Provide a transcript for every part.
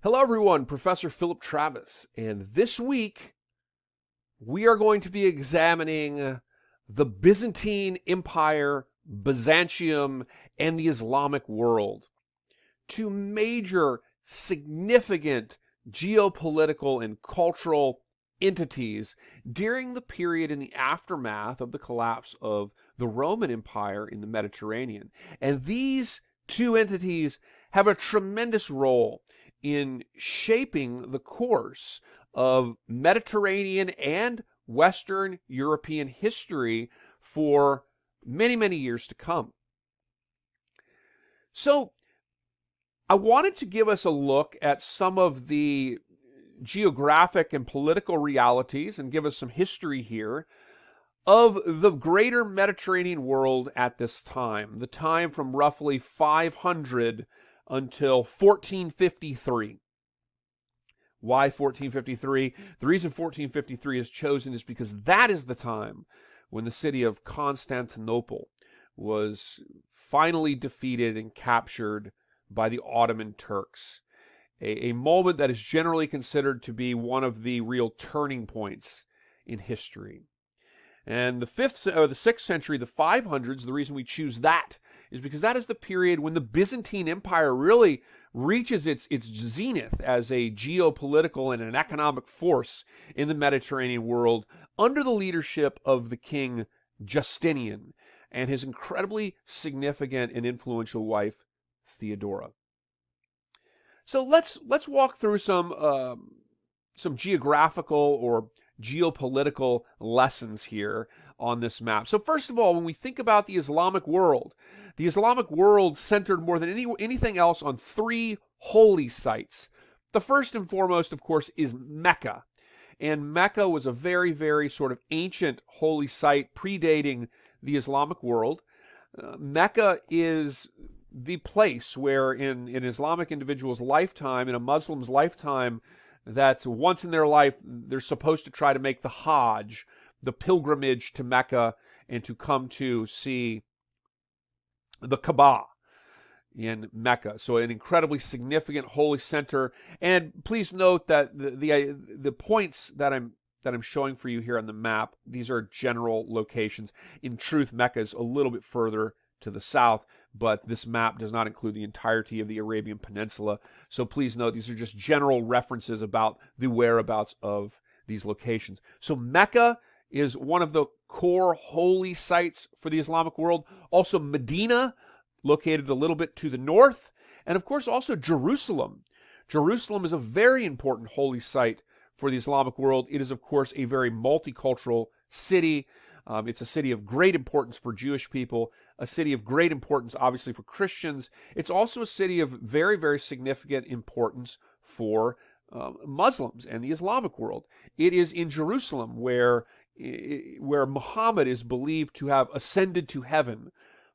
Hello everyone, Professor Philip Travis, and this week we are going to be examining the Byzantine Empire, Byzantium, and the Islamic world. Two major, significant geopolitical and cultural entities during the period in the aftermath of the collapse of the Roman Empire in the Mediterranean. And these two entities have a tremendous role in shaping the course of Mediterranean and Western European history for many, many years to come. So, I wanted to give us a look at some of the geographic and political realities and give us some history here of the greater Mediterranean world at this time, the time from roughly 500 until 1453. Why 1453? The reason 1453 is chosen is because that is the time when the city of Constantinople was finally defeated and captured by the Ottoman Turks. A moment that is generally considered to be one of the real turning points in history. And the 6th century, the 500s, the reason we choose that is because that is the period when the Byzantine Empire really reaches its zenith as a geopolitical and an economic force in the Mediterranean world under the leadership of the king Justinian and his incredibly significant and influential wife Theodora. So let's walk through some geographical or geopolitical lessons here on this map. So first of all, when we think about the Islamic world centered more than anything else on three holy sites. The first and foremost, of course, is Mecca. And Mecca was a very, very sort of ancient holy site predating the Islamic world. Mecca is the place where in an Islamic individual's lifetime, in a Muslim's lifetime, that once in their life they're supposed to try to make the Hajj, the pilgrimage to Mecca, and to come to see the Kaaba in Mecca. So an incredibly significant holy center. And please note that the points that I'm showing for you here on the map, these are general locations. In truth, Mecca is a little bit further to the south, but this map does not include the entirety of the Arabian Peninsula. So please note these are just general references about the whereabouts of these locations. So Mecca is one of the core holy sites for the Islamic world. Also Medina, located a little bit to the north. And of course also Jerusalem. Jerusalem is a very important holy site for the Islamic world. It is of course a very multicultural city. It's a city of great importance for Jewish people, a city of great importance, obviously, for Christians. It's also a city of very, very significant importance for Muslims and the Islamic world. It is in Jerusalem where Muhammad is believed to have ascended to heaven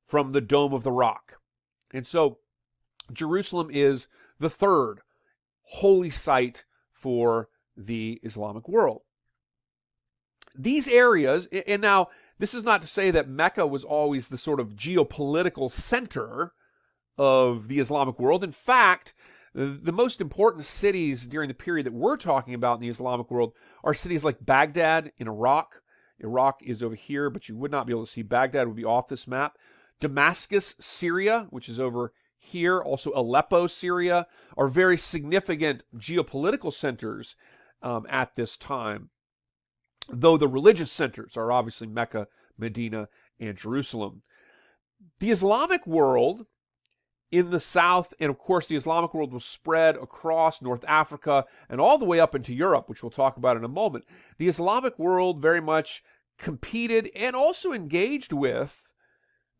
from the Dome of the Rock. And so Jerusalem is the third holy site for the Islamic world. These areas, and now this is not to say that Mecca was always the sort of geopolitical center of the Islamic world. In fact, the most important cities during the period that we're talking about in the Islamic world are cities like Baghdad in Iraq. Iraq is over here, but you would not be able to see Baghdad. It would be off this map. Damascus, Syria, which is over here. Also Aleppo, Syria, are very significant geopolitical centers at this time, though the religious centers are obviously Mecca, Medina, and Jerusalem. The Islamic world in the south, and of course the Islamic world was spread across North Africa and all the way up into Europe, which we'll talk about in a moment. The Islamic world very much competed and also engaged with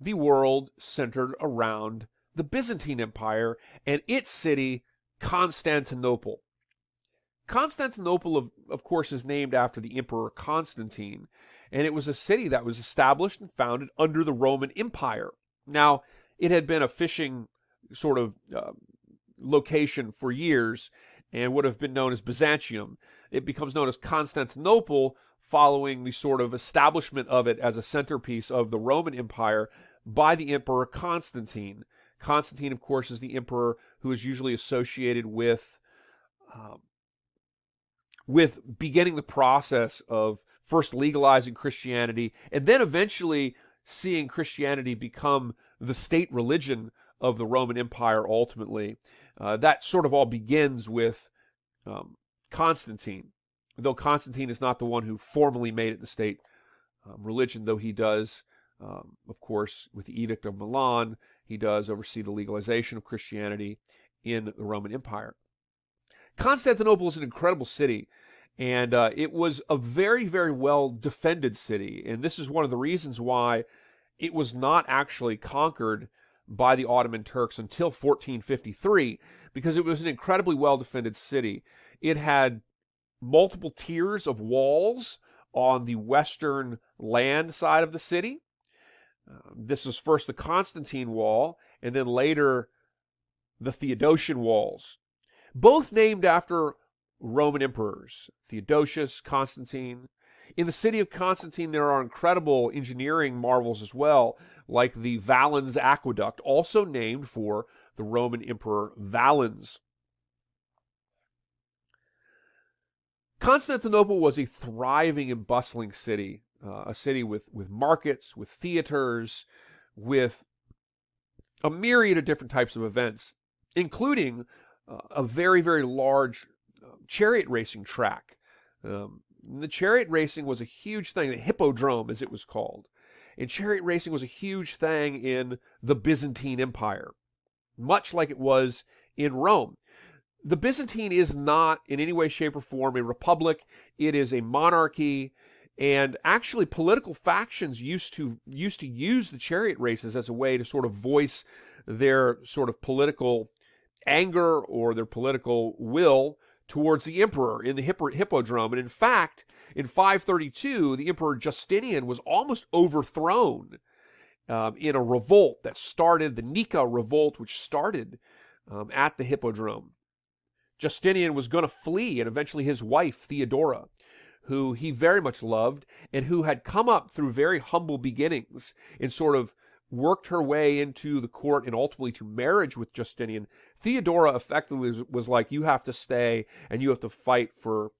the world centered around the Byzantine Empire and its city, Constantinople. Constantinople, of course, is named after the Emperor Constantine, and it was a city that was established and founded under the Roman Empire. Now, it had been a fishing sort of location for years and would have been known as Byzantium. It becomes known as Constantinople following the sort of establishment of it as a centerpiece of the Roman Empire by the Emperor Constantine. Constantine, of course, is the emperor who is usually associated with um, with beginning the process of first legalizing Christianity and then eventually seeing Christianity become the state religion of the Roman Empire ultimately. That sort of all begins with Constantine, though Constantine is not the one who formally made it the state religion, though he does, of course, with the Edict of Milan, he does oversee the legalization of Christianity in the Roman Empire. Constantinople is an incredible city, and it was a very, very well defended city. And this is one of the reasons why it was not actually conquered by the Ottoman Turks until 1453, because it was an incredibly well defended city. It had multiple tiers of walls on the western land side of the city. This was first the Constantine Wall, and then later the Theodosian Walls, both named after Roman emperors, Theodosius, Constantine. In the city of Constantine, there are incredible engineering marvels as well, like the Valens Aqueduct, also named for the Roman Emperor Valens. Constantinople was a thriving and bustling city, a city with markets, with theaters, with a myriad of different types of events, including a very, very large chariot racing track. The chariot racing was a huge thing, the hippodrome as it was called. And chariot racing was a huge thing in the Byzantine Empire, much like it was in Rome. The Byzantine is not in any way, shape, or form a republic. It is a monarchy, and actually political factions used to use the chariot races as a way to sort of voice their sort of political anger or their political will towards the emperor in the hippodrome. And in fact, in 532, the Emperor Justinian was almost overthrown in a revolt that started, the Nika revolt, which started at the hippodrome. Justinian was going to flee, and eventually his wife, Theodora, who he very much loved and who had come up through very humble beginnings and sort of worked her way into the court and ultimately to marriage with Justinian. Theodora effectively was like, you have to stay and you have to fight for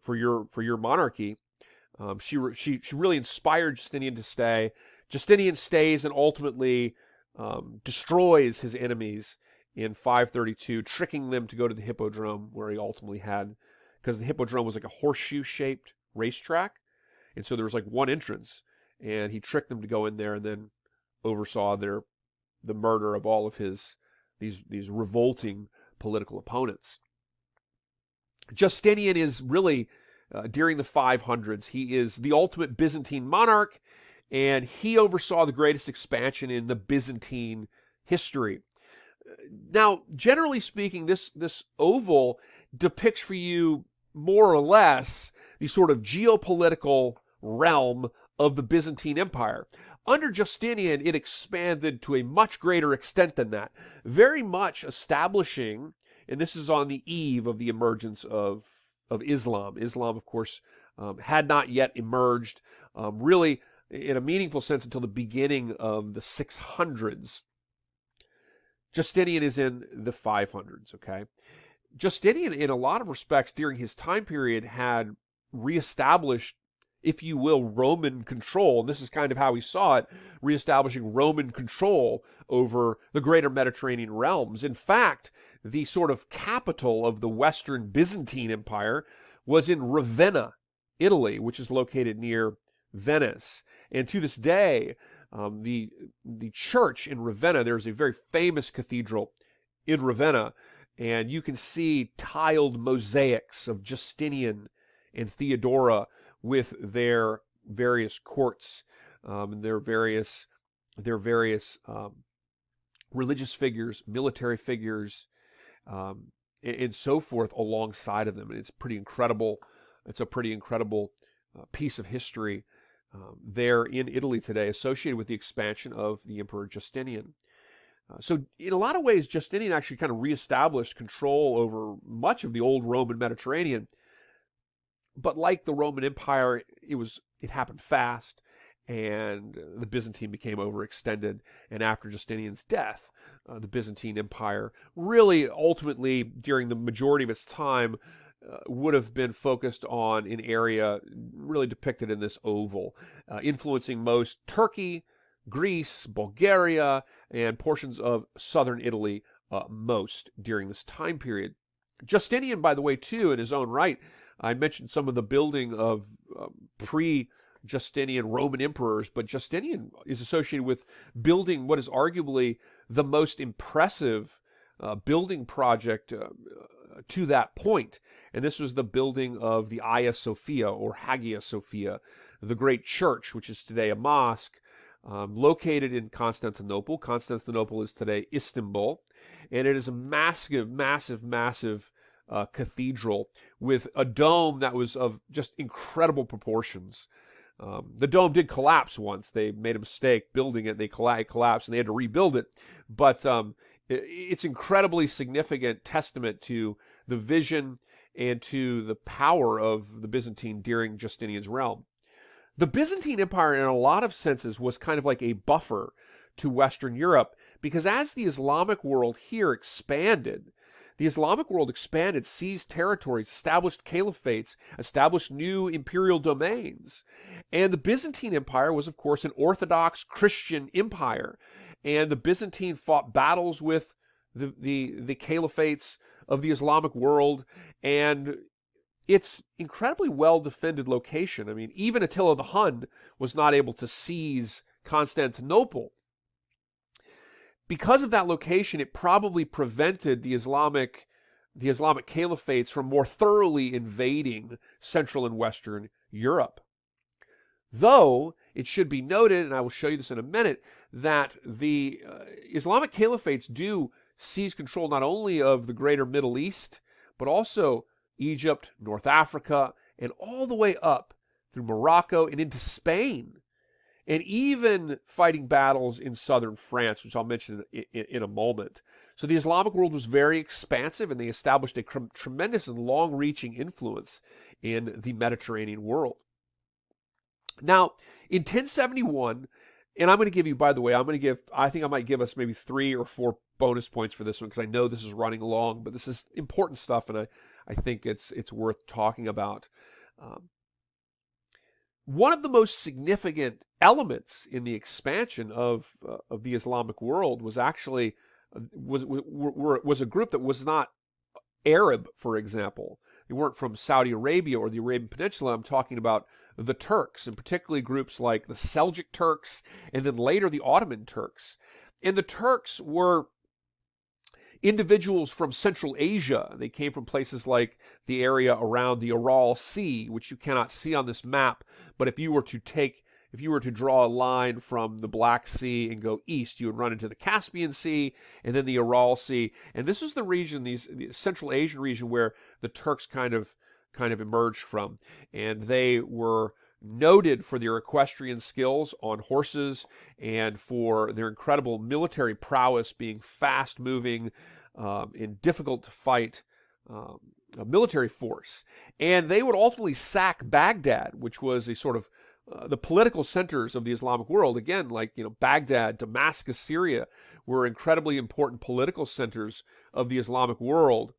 your monarchy. She really inspired Justinian to stay. Justinian stays and ultimately destroys his enemies in 532, tricking them to go to the hippodrome where he ultimately had, because the hippodrome was like a horseshoe-shaped racetrack, and so there was like one entrance, and he tricked them to go in there and then oversaw the murder of all of these revolting political opponents. Justinian is really, during the 500s, he is the ultimate Byzantine monarch, and he oversaw the greatest expansion in the Byzantine history. Now, generally speaking, this oval depicts for you more or less the sort of geopolitical realm of the Byzantine Empire. Under Justinian, it expanded to a much greater extent than that, very much establishing, and this is on the eve of the emergence of Islam. Islam, of course, had not yet emerged really in a meaningful sense until the beginning of the 600s. Justinian is in the 500s, okay? Justinian, in a lot of respects, during his time period, had reestablished, if you will, Roman control. And this is kind of how he saw it, reestablishing Roman control over the greater Mediterranean realms. In fact, the sort of capital of the Western Byzantine Empire was in Ravenna, Italy, which is located near Venice. And to this day, the church in Ravenna, there's a very famous cathedral in Ravenna, and you can see tiled mosaics of Justinian and Theodora with their various courts, and their various religious figures, military figures, and so forth alongside of them. And it's pretty incredible. It's a pretty incredible piece of history there in Italy today, associated with the expansion of the Emperor Justinian. So in a lot of ways, Justinian actually kind of reestablished control over much of the old Roman Mediterranean. But like the Roman Empire, it happened fast, and the Byzantine became overextended. And after Justinian's death, the Byzantine Empire, really ultimately during the majority of its time would have been focused on an area really depicted in this oval, influencing most Turkey, Greece, Bulgaria, and portions of southern Italy most during this time period. Justinian, by the way, too, in his own right, I mentioned some of the building of pre-Justinian Roman emperors, but Justinian is associated with building what is arguably the most impressive building project to that point. And this was the building of the Hagia Sophia, or Hagia Sophia, the great church, which is today a mosque, located in Constantinople. Constantinople is today Istanbul, and it is a massive, massive, massive cathedral with a dome that was of just incredible proportions. The dome did collapse once. They made a mistake building it. It collapsed, and they had to rebuild it. But it's incredibly significant testament to the vision and to the power of the Byzantine during Justinian's realm. The Byzantine Empire, in a lot of senses, was kind of like a buffer to Western Europe, because as the Islamic world here expanded, seized territories, established caliphates, established new imperial domains. And the Byzantine Empire was, of course, an Orthodox Christian empire. And the Byzantine fought battles with the caliphates of the Islamic world, and its incredibly well-defended location. I mean, even Attila the Hun was not able to seize Constantinople. Because of that location, it probably prevented the Islamic caliphates from more thoroughly invading Central and Western Europe. Though, it should be noted, and I will show you this in a minute, that the Islamic caliphates do seize control not only of the greater Middle East, but also Egypt, North Africa, and all the way up through Morocco and into Spain, and even fighting battles in southern France, which I'll mention in a moment. So the Islamic world was very expansive, and they established a tremendous and long-reaching influence in the Mediterranean world. Now, in 1071, and I'm going to give you, by the way, I think I might give us maybe 3 or 4 bonus points for this one, because I know this is running long, but this is important stuff, and I think it's worth talking about. One of the most significant elements in the expansion of the Islamic world was actually was a group that was not Arab, for example. They weren't from Saudi Arabia or the Arabian Peninsula. I'm talking about the Turks, and particularly groups like the Seljuk Turks, and then later the Ottoman Turks. And the Turks were individuals from Central Asia. They came from places like the area around the Aral Sea, which you cannot see on this map, but if you were to draw a line from the Black Sea and go east, you would run into the Caspian Sea and then the Aral Sea. And this is the region, the Central Asian region, where the Turks kind of emerged from. And they were noted for their equestrian skills on horses and for their incredible military prowess, being fast-moving and difficult to fight a military force. And they would ultimately sack Baghdad, which was a sort of the political centers of the Islamic world. Again, like Baghdad, Damascus, Syria were incredibly important political centers of the Islamic world.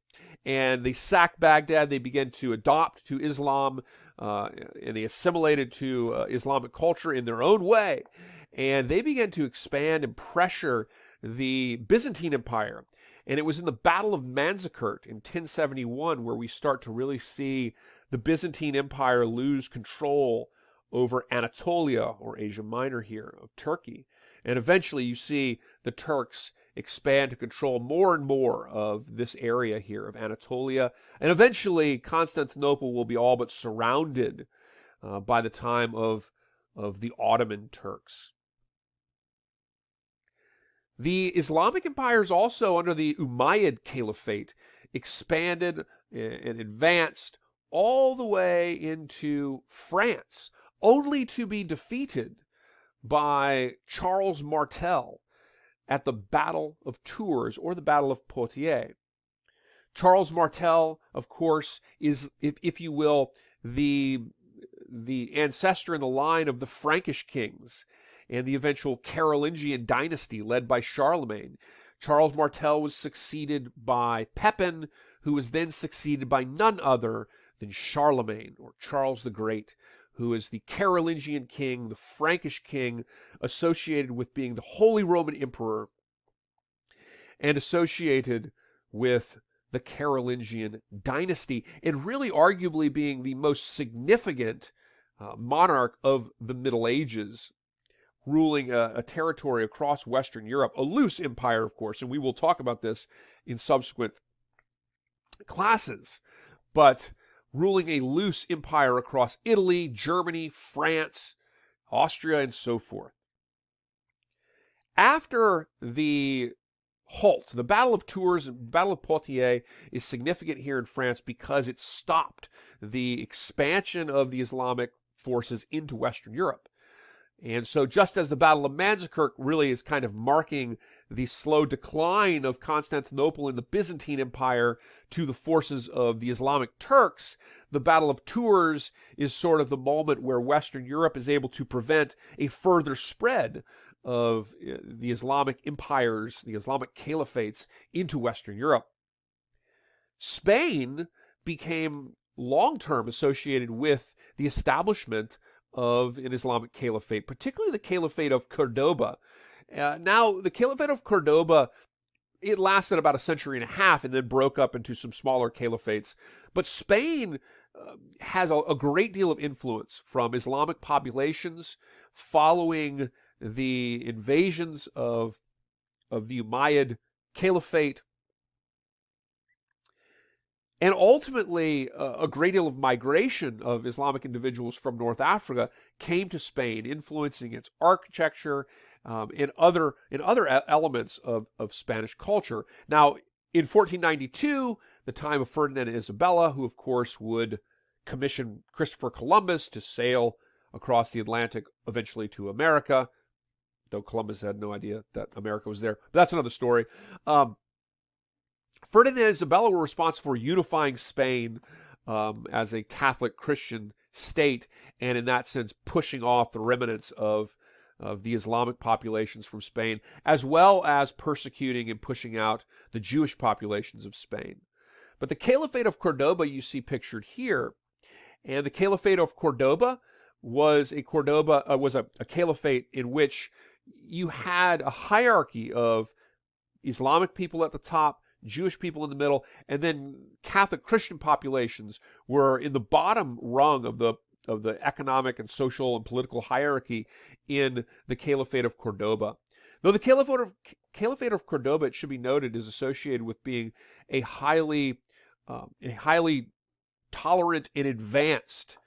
And they sacked Baghdad. They began to adopt to Islam, and they assimilated to Islamic culture in their own way. And they began to expand and pressure the Byzantine Empire. And it was in the Battle of Manzikert in 1071 where we start to really see the Byzantine Empire lose control over Anatolia, or Asia Minor here, of Turkey. And eventually you see the Turks expand to control more and more of this area here of Anatolia. And eventually Constantinople will be all but surrounded by the time of the Ottoman Turks. The Islamic empires also, under the Umayyad Caliphate, expanded and advanced all the way into France, only to be defeated by Charles Martel at the Battle of Tours, or the Battle of Poitiers. Charles Martel, of course, is, if you will, the ancestor in the line of the Frankish kings and the eventual Carolingian dynasty led by Charlemagne. Charles Martel was succeeded by Pepin, who was then succeeded by none other than Charlemagne, or Charles the Great, who is the Carolingian king, the Frankish king, associated with being the Holy Roman Emperor, and associated with the Carolingian dynasty, and really arguably being the most significant monarch of the Middle Ages, ruling a territory across Western Europe, a loose empire, of course, and we will talk about this in subsequent classes, but ruling a loose empire across Italy, Germany, France, Austria, and so forth. After the halt, the Battle of Tours and Battle of Poitiers is significant here in France because it stopped the expansion of the Islamic forces into Western Europe. And so just as the Battle of Manzikert really is kind of marking the slow decline of Constantinople and the Byzantine Empire to the forces of the Islamic Turks, the Battle of Tours is sort of the moment where Western Europe is able to prevent a further spread of the Islamic empires, the Islamic caliphates, into Western Europe. Spain became long-term associated with the establishment of an Islamic caliphate, particularly the Caliphate of Cordoba. Now, the Caliphate of Cordoba, it lasted about a century and a half and then broke up into some smaller caliphates. But Spain has a great deal of influence from Islamic populations following the invasions of the Umayyad Caliphate, and ultimately a great deal of migration of Islamic individuals from North Africa came to Spain, influencing its architecture and other elements of Spanish culture. Now, in 1492, the time of Ferdinand and Isabella, who of course would commission Christopher Columbus to sail across the Atlantic eventually to America, though Columbus had no idea that America was there. But that's another story. Ferdinand and Isabella were responsible for unifying Spain as a Catholic Christian state, and in that sense pushing off the remnants of the Islamic populations from Spain, as well as persecuting and pushing out the Jewish populations of Spain. But the Caliphate of Cordoba you see pictured here, and the Caliphate of Cordoba was a caliphate in which you had a hierarchy of Islamic people at the top, Jewish people in the middle, and then Catholic Christian populations were in the bottom rung of the economic and social and political hierarchy in the Caliphate of Cordoba. Though the Caliphate of Cordoba, it should be noted, is associated with being a highly tolerant and advanced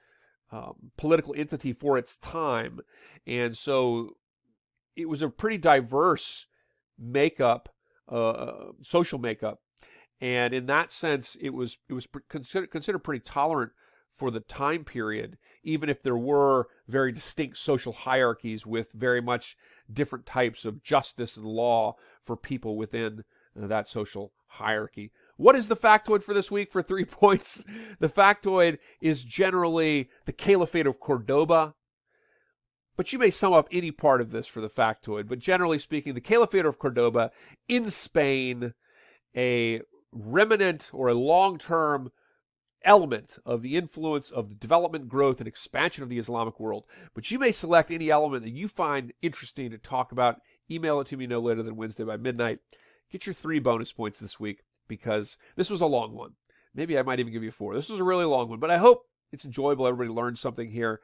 political entity for its time, and so it was a pretty diverse makeup, social makeup, and in that sense, it was considered pretty tolerant for the time period, even if there were very distinct social hierarchies with very much different types of justice and law for people within that social hierarchy. What is the factoid for this week for 3 points? The factoid is generally the Caliphate of Cordoba, but you may sum up any part of this for the factoid. But generally speaking, the Caliphate of Cordoba in Spain, a remnant or a long-term element of the influence of the development, growth, and expansion of the Islamic world. But you may select any element that you find interesting to talk about. Email it to me no later than Wednesday by midnight. Get your 3 bonus points this week, because this was a long one. Maybe I might even give you 4. This was a really long one, but I hope it's enjoyable. Everybody learned something here.